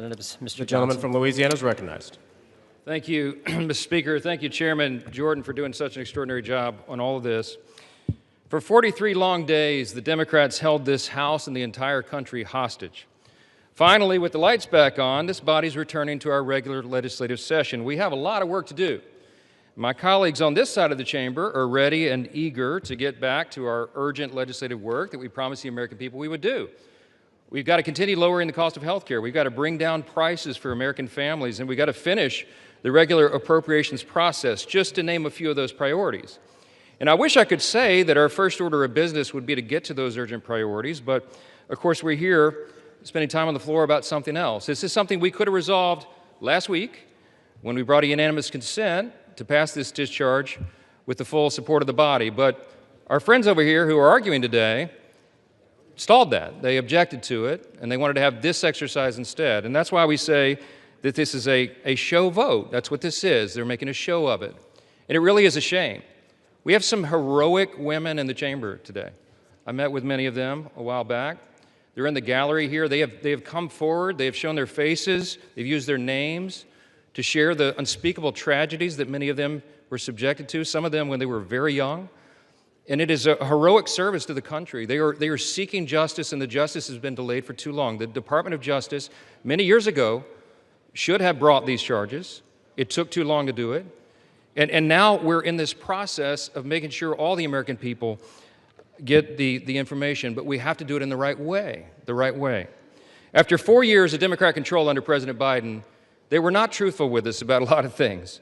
Mr. The gentleman from Louisiana is recognized. Thank you, Mr. Speaker. Thank you, Chairman Jordan, for doing such an extraordinary job on all of this. For 43 long days, the Democrats held this House and the entire country hostage. Finally, with the lights back on, this body's returning to our regular legislative session. We have a lot of work to do. My colleagues on this side of the chamber are ready and eager to get back to our urgent legislative work that we promised the American people we would do. We've got to continue lowering the cost of health care. We've got to bring down prices for American families, and we've got to finish the regular appropriations process, just to name a few of those priorities. And I wish I could say that our first order of business would be to get to those urgent priorities, but of course we're here spending time on the floor about something else. This is something we could have resolved last week when we brought a unanimous consent to pass this discharge with the full support of the body. But our friends over here who are arguing today stalled that. They objected to it, and they wanted to have this exercise instead. And that's why we say that this is a show vote. That's what this is. They're making a show of it. And it really is a shame. We have some heroic women in the chamber today. I met with many of them a while back. They're in the gallery here. They have come forward. They have shown their faces. They've used their names to share the unspeakable tragedies that many of them were subjected to, some of them when they were very young. And it is a heroic service to the country. They are seeking justice, and the justice has been delayed for too long. The Department of Justice, many years ago, should have brought these charges. It took too long to do it. And now we're in this process of making sure all the American people get the information, but we have to do it in the right way, After 4 years of Democrat control under President Biden, they were not truthful with us about a lot of things.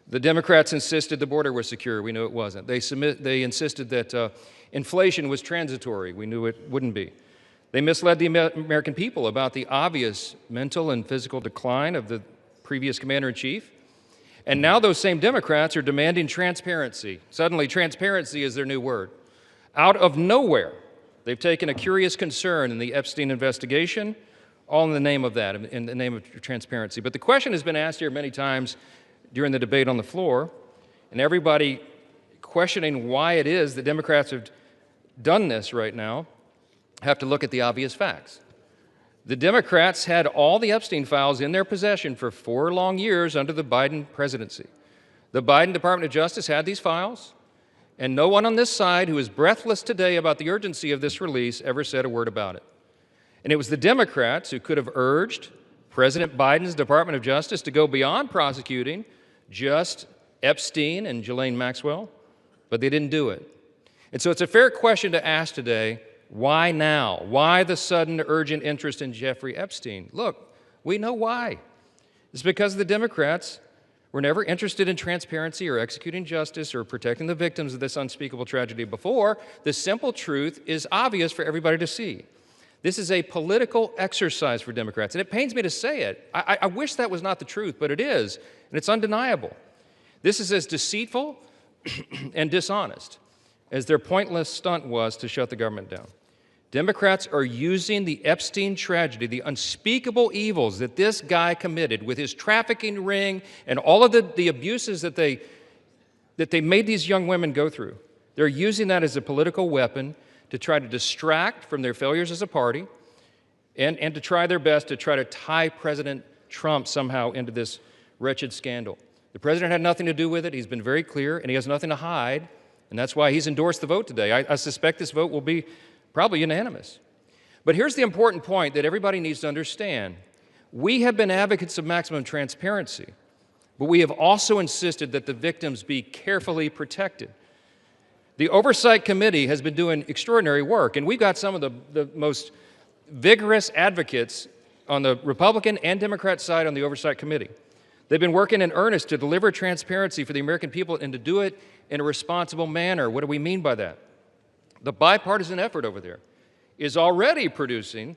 The Democrats insisted the border was secure. We knew it wasn't. They insisted that inflation was transitory. We knew it wouldn't be. They misled the American people about the obvious mental and physical decline of the previous commander-in-chief. And now those same Democrats are demanding transparency. Suddenly, transparency is their new word. Out of nowhere, they've taken a curious concern in the Epstein investigation, all in the name of that, in the name of transparency. But the question has been asked here many times during the debate on the floor, and everybody questioning why it is that Democrats have done this right now have to look at the obvious facts. The Democrats had all the Epstein files in their possession for 4 long years under the Biden presidency. The Biden Department of Justice had these files, and no one on this side who is breathless today about the urgency of this release ever said a word about it. And it was the Democrats who could have urged President Biden's Department of Justice to go beyond prosecuting just Epstein and Ghislaine Maxwell, but they didn't do it. And so it's a fair question to ask today, why now? Why the sudden urgent interest in Jeffrey Epstein? Look, we know why. It's because the Democrats were never interested in transparency or executing justice or protecting the victims of this unspeakable tragedy before. The simple truth is obvious for everybody to see. This is a political exercise for Democrats, and it pains me to say it. I wish that was not the truth, but it is, and it's undeniable. This is as deceitful and dishonest as their pointless stunt was to shut the government down. Democrats are using the Epstein tragedy, the unspeakable evils that this guy committed with his trafficking ring and all of the abuses that they made these young women go through. They're using that as a political weapon to try to distract from their failures as a party and to try their best to try to tie President Trump somehow into this wretched scandal. The president had nothing to do with it. He's been very clear, and he has nothing to hide, and that's why he's endorsed the vote today. I suspect this vote will be probably unanimous. But here's the important point that everybody needs to understand. We have been advocates of maximum transparency, but we have also insisted that the victims be carefully protected. The Oversight Committee has been doing extraordinary work, and we've got some of the most vigorous advocates on the Republican and Democrat side on the Oversight Committee. They've been working in earnest to deliver transparency for the American people and to do it in a responsible manner. What do we mean by that? The bipartisan effort over there is already producing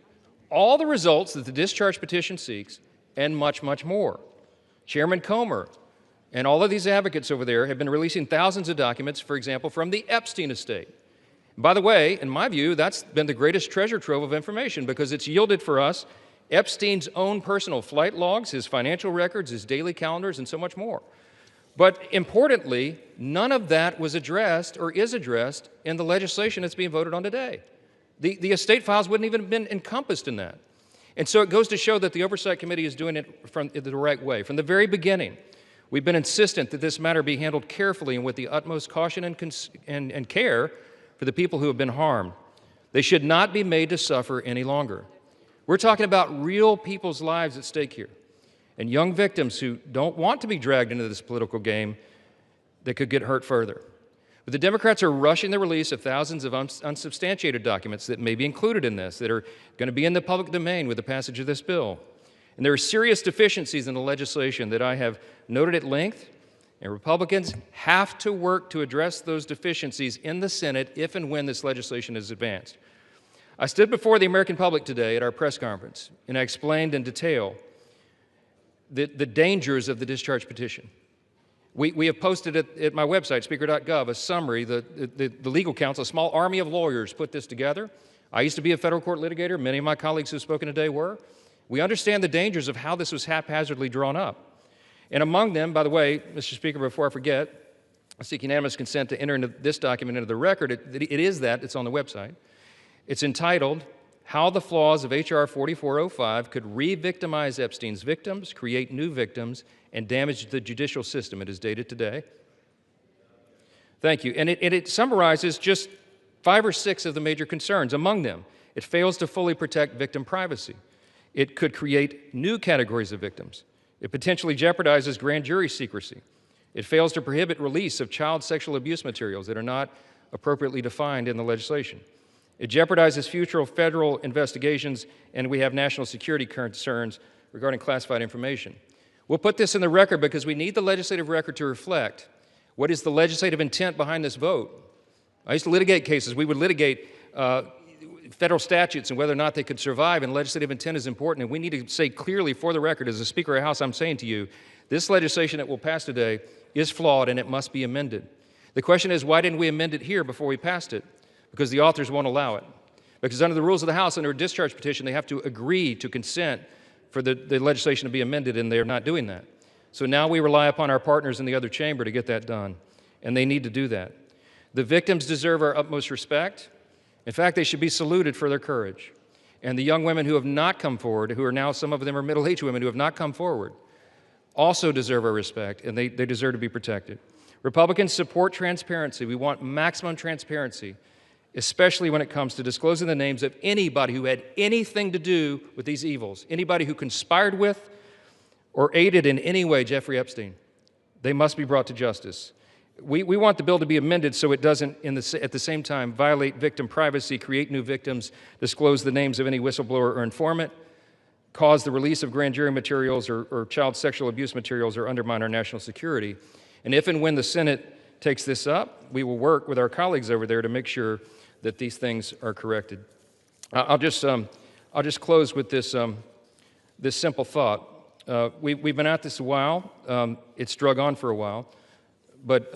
all the results that the discharge petition seeks and much, much more. Chairman Comer and all of these advocates over there have been releasing thousands of documents, for example, from the Epstein estate. By the way, in my view, that's been the greatest treasure trove of information because it's yielded for us Epstein's own personal flight logs, his financial records, his daily calendars, and so much more. But importantly, none of that was addressed or is addressed in the legislation that's being voted on today. The estate files wouldn't even have been encompassed in that. And so it goes to show that the Oversight Committee is doing it the right way. From the very beginning, we've been insistent that this matter be handled carefully and with the utmost caution and care for the people who have been harmed. They should not be made to suffer any longer. We're talking about real people's lives at stake here, and young victims who don't want to be dragged into this political game that could get hurt further. But the Democrats are rushing the release of thousands of unsubstantiated documents that may be included in this, that are going to be in the public domain with the passage of this bill. And there are serious deficiencies in the legislation that I have noted at length, and Republicans have to work to address those deficiencies in the Senate if and when this legislation is advanced. I stood before the American public today at our press conference, and I explained in detail the dangers of the discharge petition. We have posted at my website, speaker.gov, a summary. The legal counsel, a small army of lawyers, put this together. I used to be a federal court litigator. Many of my colleagues who have spoken today were. We understand the dangers of how this was haphazardly drawn up. And among them, by the way, Mr. Speaker, before I forget, I seek unanimous consent to enter into this document into the record. It's on the website. It's entitled, How the Flaws of H.R. 4405 Could Re-Victimize Epstein's Victims, Create New Victims, and Damage the Judicial System. It is dated today. Thank you. And it summarizes just 5 or 6 of the major concerns. Among them, it fails to fully protect victim privacy. It could create new categories of victims. It potentially jeopardizes grand jury secrecy. It fails to prohibit release of child sexual abuse materials that are not appropriately defined in the legislation. It jeopardizes future federal investigations, and we have national security concerns regarding classified information. We'll put this in the record because we need the legislative record to reflect what is the legislative intent behind this vote. I used to litigate cases. We would litigate federal statutes and whether or not they could survive, and legislative intent is important, and we need to say clearly for the record, as a Speaker of the House, I'm saying to you, this legislation that will pass today is flawed and it must be amended. The question is, why didn't we amend it here before we passed it? Because the authors won't allow it. Because under the rules of the House, under a discharge petition, they have to agree to consent for the legislation to be amended, and they're not doing that. So now we rely upon our partners in the other chamber to get that done, and they need to do that. The victims deserve our utmost respect. In fact, they should be saluted for their courage. And the young women who have not come forward, who are now, some of them are middle-aged women who have not come forward, also deserve our respect, and they deserve to be protected. Republicans support transparency. We want maximum transparency, especially when it comes to disclosing the names of anybody who had anything to do with these evils, anybody who conspired with or aided in any way Jeffrey Epstein. They must be brought to justice. We want the bill to be amended so it doesn't, at the same time, violate victim privacy, create new victims, disclose the names of any whistleblower or informant, cause the release of grand jury materials or child sexual abuse materials, or undermine our national security. And if and when the Senate takes this up, we will work with our colleagues over there to make sure that these things are corrected. I'll just close with this simple thought. We've been at this a while. It's drug on for a while, but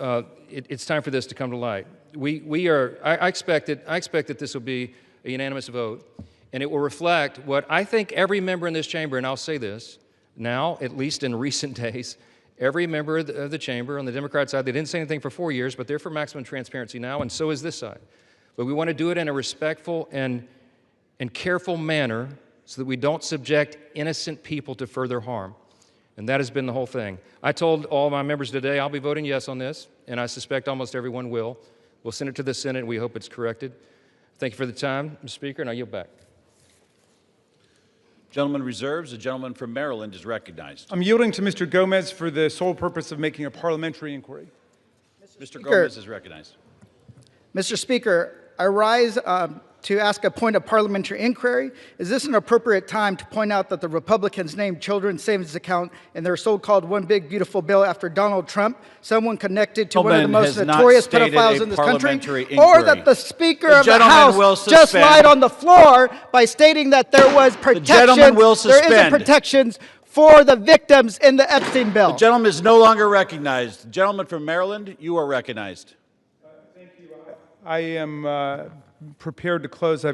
it's time for this to come to light. I expect that this will be a unanimous vote, and it will reflect what I think every member in this chamber, and I'll say this now, at least in recent days, every member of the chamber on the Democrat side, they didn't say anything for 4 years, but they're for maximum transparency now, and so is this side. But we want to do it in a respectful and careful manner so that we don't subject innocent people to further harm. And that has been the whole thing. I told all my members today I'll be voting yes on this, and I suspect almost everyone will. We'll send it to the Senate, and we hope it's corrected. Thank you for the time, Mr. Speaker, and I yield back. Gentleman reserves. The gentleman from Maryland is recognized. I'm yielding to Mr. Gomez for the sole purpose of making a parliamentary inquiry. Mr. Gomez is recognized. Mr. Speaker, I rise to ask a point of parliamentary inquiry. Is this an appropriate time to point out that the Republicans named Children's Savings Account in their so-called One Big Beautiful Bill after Donald Trump, someone connected to one of the most notorious pedophiles in this country, or that the Speaker of the House just lied on the floor by stating that there was protection, there isn't protections for the victims in the Epstein bill? The gentleman is no longer recognized. The gentleman from Maryland, you are recognized. Thank you. I am prepared to close.